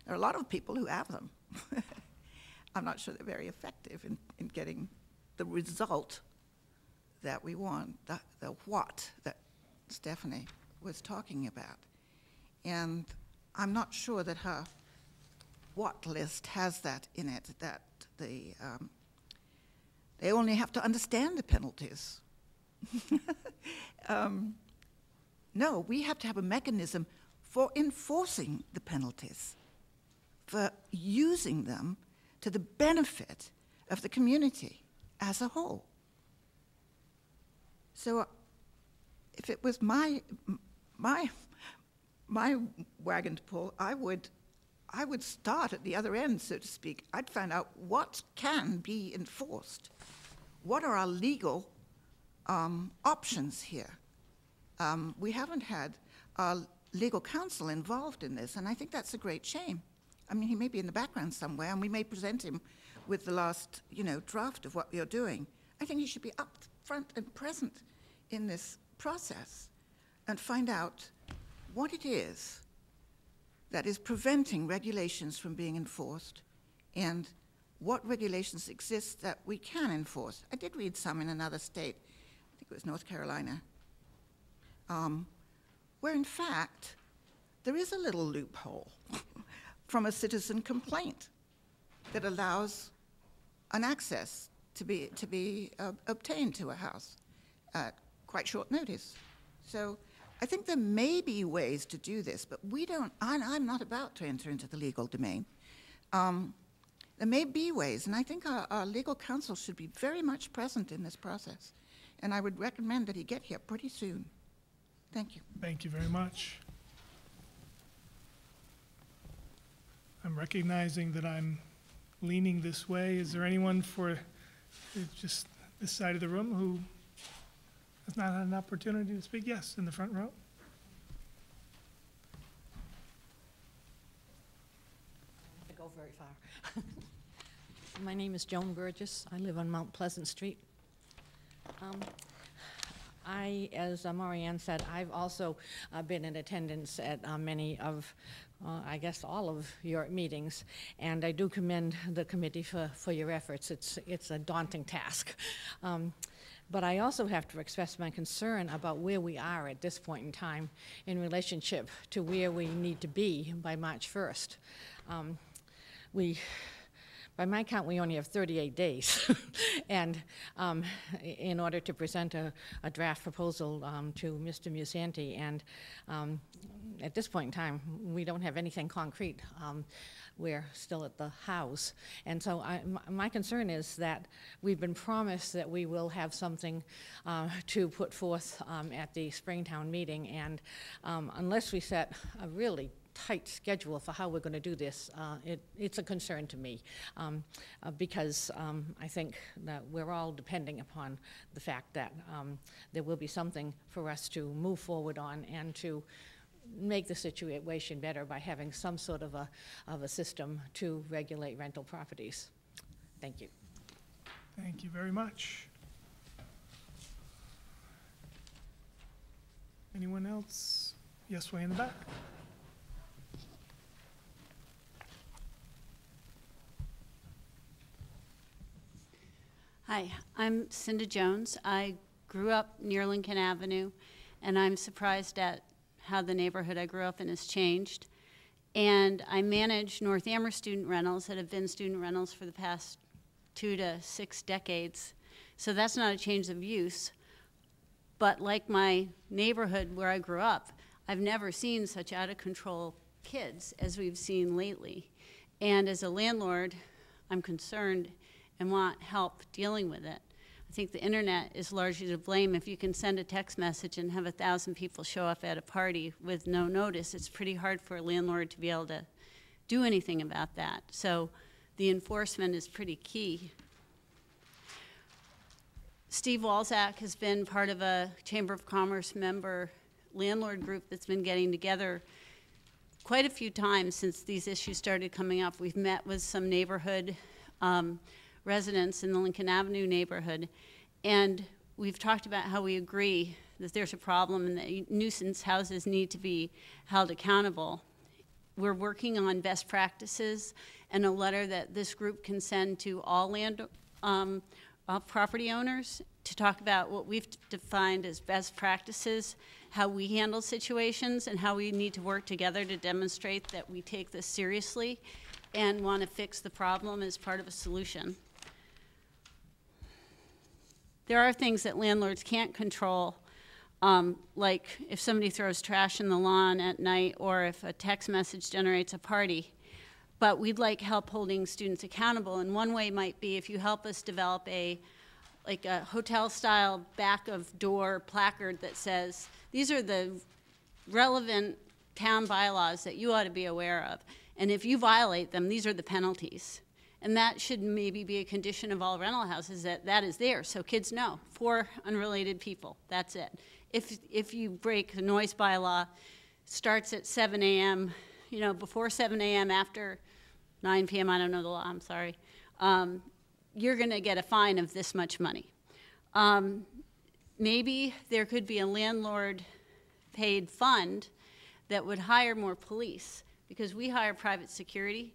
There are a lot of people who have them. I'm not sure they're very effective in getting the result that we want, the what that Stephanie was talking about. And I'm not sure that her what list has that in it, that they only have to understand the penalties. No, we have to have a mechanism for enforcing the penalties, for using them to the benefit of the community as a whole. So if it was my wagon to pull, I would start at the other end, so to speak. I'd find out what can be enforced. What are our legal options here? We haven't had our legal counsel involved in this, and I think that's a great shame. I mean, he may be in the background somewhere, and we may present him with the last, draft of what we are doing. I think he should be up front and present in this process and find out what it is that is preventing regulations from being enforced and what regulations exist that we can enforce. I did read some in another state, I think it was North Carolina, where in fact there is a little loophole from a citizen complaint that allows an access to be obtained to a house at quite short notice. So I think there may be ways to do this, but we don't, I'm not about to enter into the legal domain. There may be ways, and I think our legal counsel should be very much present in this process. And I would recommend that he get here pretty soon. Thank you. Thank you very much. I'm recognizing that I'm leaning this way. Is there anyone for just this side of the room who has not had an opportunity to speak? Yes, in the front row. I go very far. My name is Joan Burgess. I live on Mount Pleasant Street. As Marianne said, I've also been in attendance at many of, I guess, all of your meetings, and I do commend the committee for your efforts. It's a daunting task. But I also have to express my concern about where we are at this point in time in relationship to where we need to be by March 1st. By my count, we only have 38 days and in order to present a draft proposal to Mr. Musanti. And at this point in time, we don't have anything concrete. We're still at the House. And so my concern is that we've been promised that we will have something to put forth at the Springtown meeting. And unless we set a really tight schedule for how we're going to do this, it's a concern to me because I think that we're all depending upon the fact that there will be something for us to move forward on and to make the situation better by having some sort of a system to regulate rental properties. Thank you. Thank you very much. Anyone else? Yes, way in the back. Hi, I'm Cinda Jones. I grew up near Lincoln Avenue, and I'm surprised at how the neighborhood I grew up in has changed. And I manage North Amherst Student Rentals that have been student rentals for the past 2 to 6 decades. So that's not a change of use. But like my neighborhood where I grew up, I've never seen such out of control kids as we've seen lately. And as a landlord, I'm concerned and want help dealing with it. I think the internet is largely to blame. If you can send a text message and have 1,000 people show up at a party with no notice, it's pretty hard for a landlord to be able to do anything about that. So the enforcement is pretty key. Steve Walczak has been part of a Chamber of Commerce member landlord group that's been getting together quite a few times since these issues started coming up. We've met with some neighborhood residents in the Lincoln Avenue neighborhood, and we've talked about how we agree that there's a problem and that nuisance houses need to be held accountable. we're working on best practices and a letter that this group can send to all property owners to talk about what we've defined as best practices, how we handle situations, and how we need to work together to demonstrate that we take this seriously and want to fix the problem as part of a solution. There are things that landlords can't control, like if somebody throws trash in the lawn at night or if a text message generates a party. But we'd like help holding students accountable, and one way might be if you help us develop a hotel-style back-of-door placard that says, these are the relevant town bylaws that you ought to be aware of, and if you violate them, these are the penalties. And that should maybe be a condition of all rental houses, that that is there, so kids know, for unrelated people, that's it. If you break the noise bylaw, starts at 7 a.m., you know, before 7 a.m., after 9 p.m., I don't know the law, I'm sorry, you're gonna get a fine of this much money. Maybe there could be a landlord-paid fund that would hire more police, because we hire private security,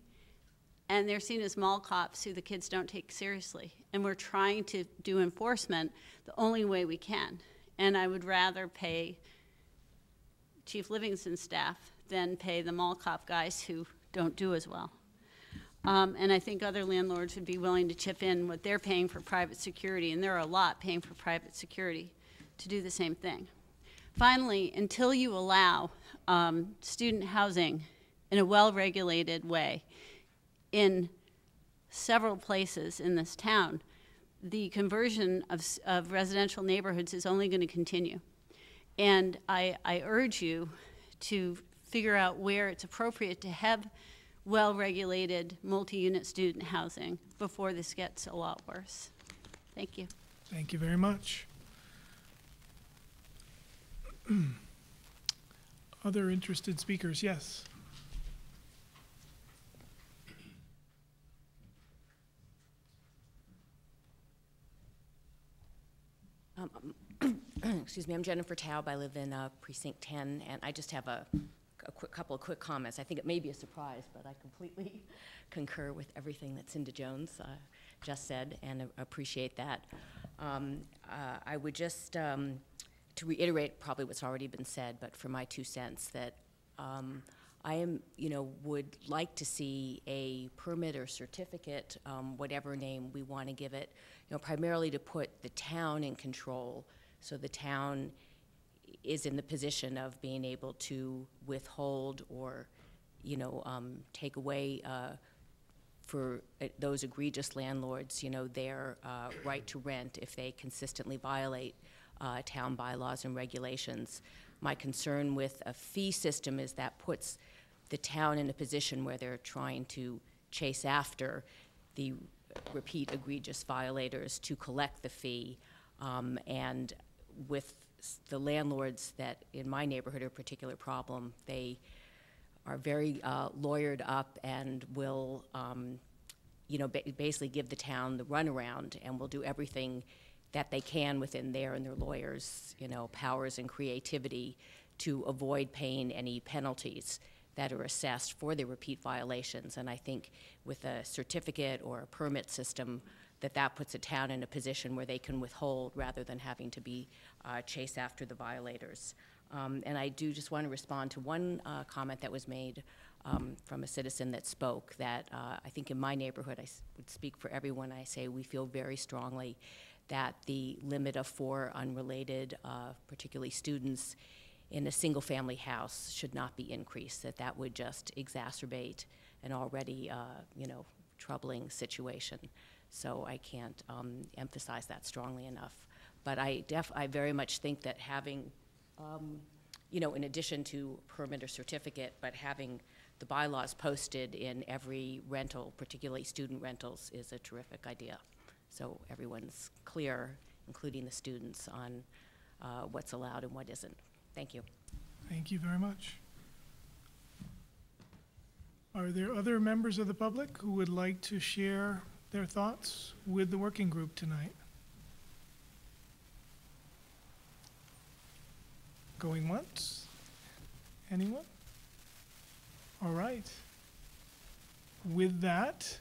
and they're seen as mall cops who the kids don't take seriously. And we're trying to do enforcement the only way we can. And I would rather pay Chief Livingston's staff than pay the mall cop guys who don't do as well. And I think other landlords would be willing to chip in what they're paying for private security, and there are a lot paying for private security, to do the same thing. Finally, until you allow student housing in a well-regulated way in several places in this town, the conversion of residential neighborhoods is only going to continue. And I urge you to figure out where it's appropriate to have well-regulated multi-unit student housing before this gets a lot worse. Thank you. Thank you very much. Other interested speakers? Yes. Excuse me, I'm Jennifer Taub. I live in Precinct 10, and I just have a couple of quick comments. I think it may be a surprise, but I completely concur with everything that Cinda Jones just said, and appreciate that. I would just, to reiterate probably what's already been said, but for my 2 cents, that I am, would like to see a permit or certificate, whatever name we want to give it, primarily to put the town in control, so the town is in the position of being able to withhold or, take away for those egregious landlords, their right to rent if they consistently violate town bylaws and regulations. My concern with a fee system is that puts the town in a position where they're trying to chase after the repeat egregious violators to collect the fee, and with the landlords that in my neighborhood are a particular problem, they are very lawyered up and will basically give the town the runaround and will do everything that they can within their and their lawyers' powers and creativity to avoid paying any penalties that are assessed for the repeat violations. And I think with a certificate or a permit system, that puts a town in a position where they can withhold rather than having to be chase after the violators. And I do just want to respond to one comment that was made from a citizen that spoke, that I think in my neighborhood, I would speak for everyone, I say we feel very strongly that the limit of 4 unrelated, particularly students, in a single-family house should not be increased, that would just exacerbate an already, troubling situation. So I can't emphasize that strongly enough. But I very much think that having, in addition to permit or certificate, but having the bylaws posted in every rental, particularly student rentals, is a terrific idea. So everyone's clear, including the students, on what's allowed and what isn't. Thank you. Thank you very much. Are there other members of the public who would like to share their thoughts with the working group tonight? Going once? Anyone? All right. With that,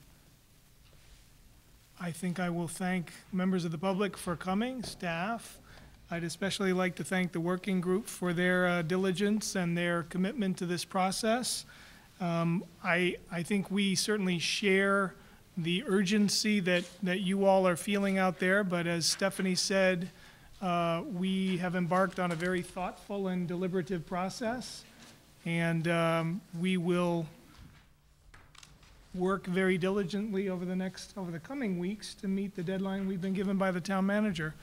I think I will thank members of the public for coming, staff. I'd especially like to thank the working group for their diligence and their commitment to this process. I think we certainly share the urgency that you all are feeling out there, but as Stephanie said, we have embarked on a very thoughtful and deliberative process, and we will work very diligently over the coming weeks to meet the deadline we've been given by the town manager.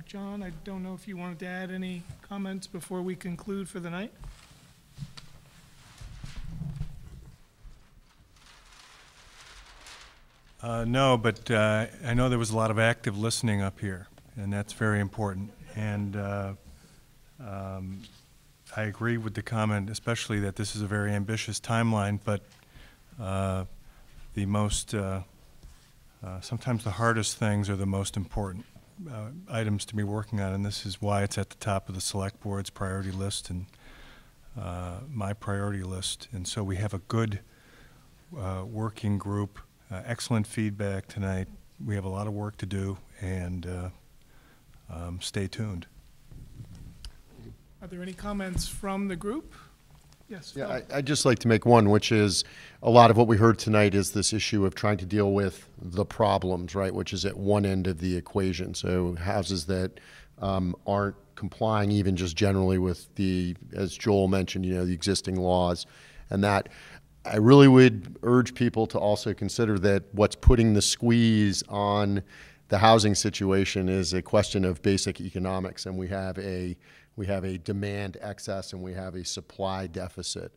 John, I don't know if you wanted to add any comments before we conclude for the night? No, but I know there was a lot of active listening up here, and that's very important. And I agree with the comment, especially that this is a very ambitious timeline, but the most, sometimes the hardest things are the most important items to be working on, and this is why it's at the top of the select board's priority list and my priority list. And so we have a good working group, excellent feedback tonight. We have a lot of work to do, and stay tuned. Are there any comments from the group? Yes. Yeah, I'd just like to make one, which is a lot of what we heard tonight is this issue of trying to deal with the problems, right, which is at one end of the equation. So houses that aren't complying even just generally with the, as Joel mentioned, you know, the existing laws, and that I really would urge people to also consider that what's putting the squeeze on the housing situation is a question of basic economics, and we have a demand excess and we have a supply deficit.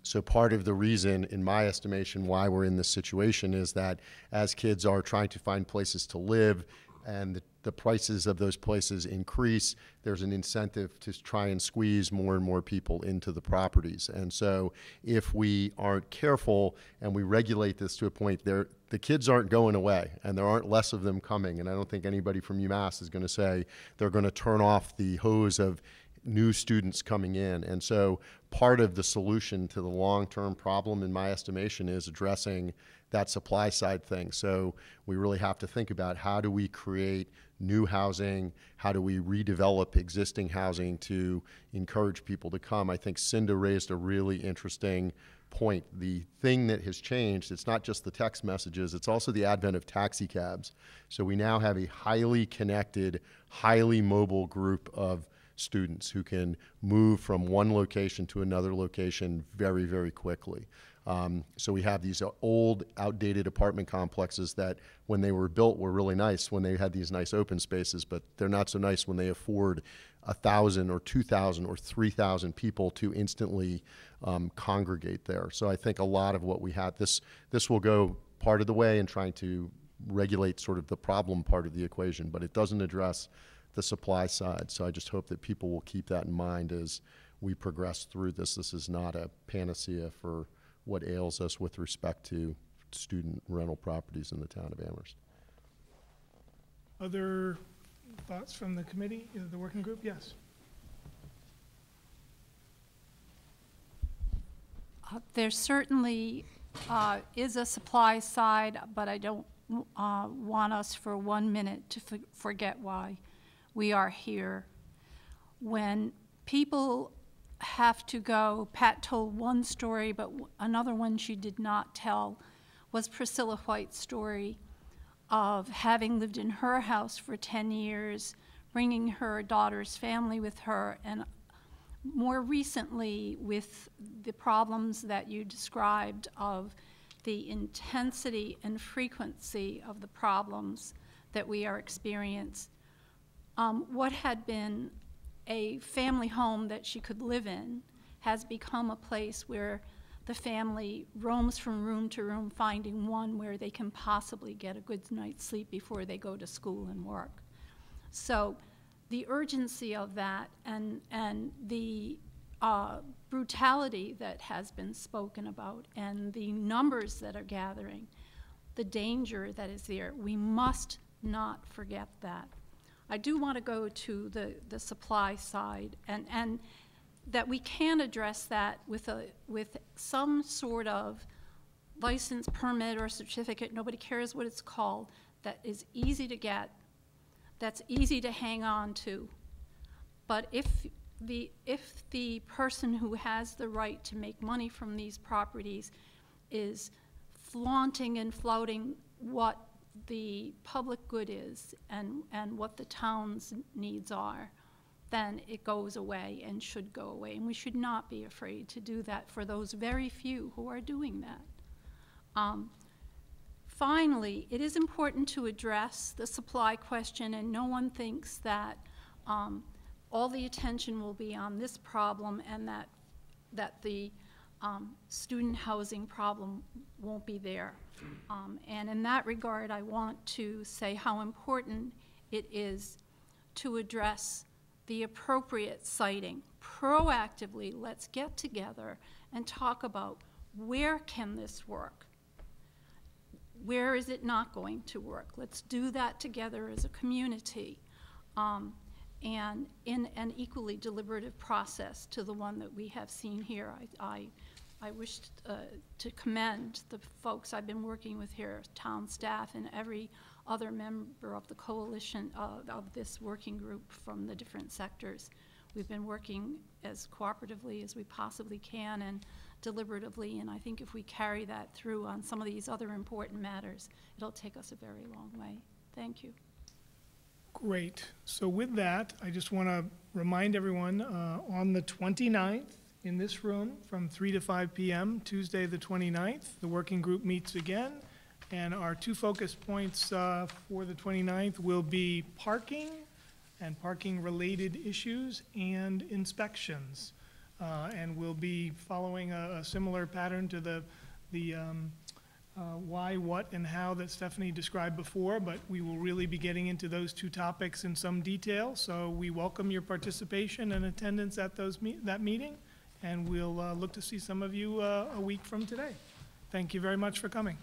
So part of the reason, in my estimation, why we're in this situation is that as kids are trying to find places to live and the prices of those places increase, there's an incentive to try and squeeze more and more people into the properties. And so if we aren't careful and we regulate this to a point, the kids aren't going away and there aren't less of them coming. And I don't think anybody from UMass is going to say they're going to turn off the hose of new students coming in. And so part of the solution to the long-term problem, in my estimation, is addressing that supply side thing. So we really have to think about how do we create new housing, how do we redevelop existing housing to encourage people to come. I think Cinda raised a really interesting point. The thing that has changed, it's not just the text messages, it's also the advent of taxi cabs. So we now have a highly connected, highly mobile group of students who can move from one location to another location very, very quickly. So we have these old, outdated apartment complexes that, when they were built, were really nice when they had these nice open spaces, but they're not so nice when they afford 1,000 or 2,000 or 3,000 people to instantly congregate there. So I think a lot of what we had, this will go part of the way in trying to regulate sort of the problem part of the equation, but it doesn't address the supply side. So I just hope that people will keep that in mind as we progress through this. This is not a panacea for what ails us with respect to student rental properties in the town of Amherst. Other thoughts from the committee, the working group? Yes. There certainly is a supply side, but I don't want us for 1 minute to forget why we are here. When people have to go, Pat told one story, but another one she did not tell was Priscilla White's story of having lived in her house for 10 years, bringing her daughter's family with her, and more recently with the problems that you described of the intensity and frequency of the problems that we are experiencing. What had been a family home that she could live in has become a place where the family roams from room to room, finding one where they can possibly get a good night's sleep before they go to school and work. So the urgency of that and the brutality that has been spoken about and the numbers that are gathering, the danger that is there, we must not forget that. I do want to go to the supply side, and that we can address that with some sort of license, permit, or certificate, nobody cares what it's called, that is easy to get, that's easy to hang on to. But if the person who has the right to make money from these properties is flaunting and flouting what the public good is and what the town's needs are, then it goes away and should go away. And we should not be afraid to do that for those very few who are doing that. Finally, it is important to address the supply question, and no one thinks that all the attention will be on this problem and that the student housing problem won't be there. And in that regard, I want to say how important it is to address the appropriate siting. Proactively, let's get together and talk about where can this work? Where is it not going to work? Let's do that together as a community, and in an equally deliberative process to the one that we have seen here. I wish to commend the folks I've been working with here, town staff and every other member of the coalition of this working group from the different sectors. We've been working as cooperatively as we possibly can and deliberatively, and I think if we carry that through on some of these other important matters, it'll take us a very long way. Thank you. Great. So with that, I just want to remind everyone on the 29th in this room from 3 to 5 p.m., Tuesday the 29th, the working group meets again, and our two focus points for the 29th will be parking and parking-related issues and inspections. And we'll be following a similar pattern to the why, what, and how that Stephanie described before, but we will really be getting into those two topics in some detail. So we welcome your participation and attendance at that meeting, and we'll look to see some of you a week from today. Thank you very much for coming.